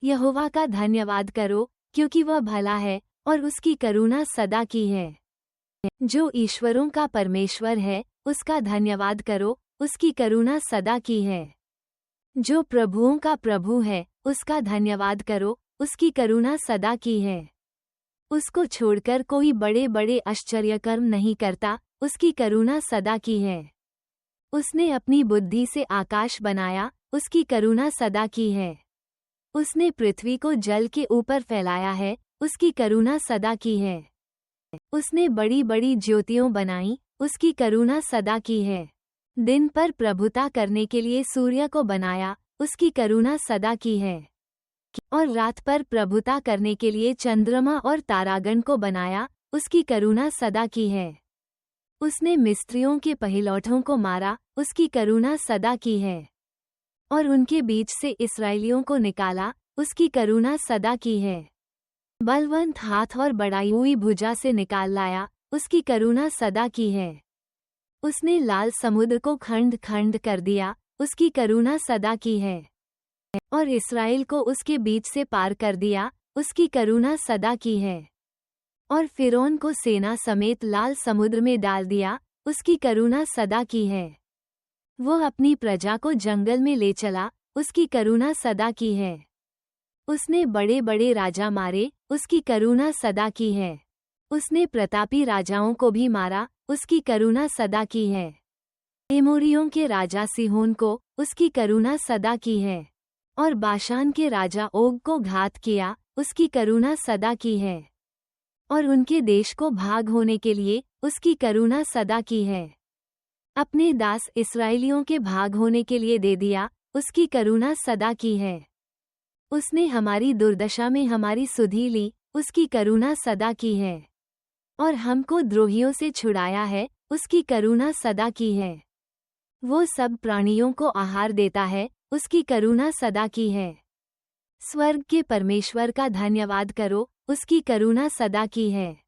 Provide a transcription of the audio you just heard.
यहोवा का धन्यवाद करो, क्योंकि वह भला है और उसकी करुणा सदा की है। जो ईश्वरों का परमेश्वर है, उसका धन्यवाद करो, उसकी करुणा सदा की है। जो प्रभुओं का प्रभु है, उसका धन्यवाद करो, उसकी करुणा सदा की है। उसको छोड़कर कोई बड़े बड़े आश्चर्यकर्म नहीं करता, उसकी करुणा सदा की है। उसने अपनी बुद्धि से आकाश बनाया, उसकी करुणा सदा की है। उसने पृथ्वी को जल के ऊपर फैलाया है, उसकी करुणा सदा की है। उसने बड़ी बड़ी ज्योतियों बनाई, उसकी करुणा सदा की है। दिन पर प्रभुता करने के लिए सूर्य को बनाया, उसकी करुणा सदा की है। और रात पर प्रभुता करने के लिए चंद्रमा और तारागण को बनाया, उसकी करुणा सदा की है। उसने मिस्रियों के पहिलौठों को मारा, उसकी करुणा सदा की है। और उनके बीच से इस्राएलियों को निकाला, उसकी करुणा सदा की है। बलवंत हाथ और बढ़ाई हुई भुजा से निकाल लाया, उसकी करुणा सदा की है। उसने लाल समुद्र को खंड खंड कर दिया, उसकी करुणा सदा की है। और इस्राएल को उसके बीच से पार कर दिया, उसकी करुणा सदा की है। और फिरौन को सेना समेत लाल समुद्र में डाल दिया, उसकी करुणा सदा की है। वह अपनी प्रजा को जंगल में ले चला, उसकी करुणा सदा की है। उसने बड़े बड़े राजा मारे, उसकी करुणा सदा की है। उसने प्रतापी राजाओं को भी मारा, उसकी करुणा सदा की है। एमोरियों के राजा सिहोन को, उसकी करुणा सदा की है। और बाशान के राजा ओग को घात किया, उसकी करुणा सदा की है। और उनके देश को भाग होने के लिए, उसकी करुणा सदा की है। अपने दास इस्राएलियों के भाग होने के लिए दे दिया, उसकी करुणा सदा की है। उसने हमारी दुर्दशा में हमारी सुधि ली, उसकी करुणा सदा की है। और हमको द्रोहियों से छुड़ाया है, उसकी करुणा सदा की है। वो सब प्राणियों को आहार देता है, उसकी करुणा सदा की है। स्वर्ग के परमेश्वर का धन्यवाद करो, उसकी करुणा सदा की है।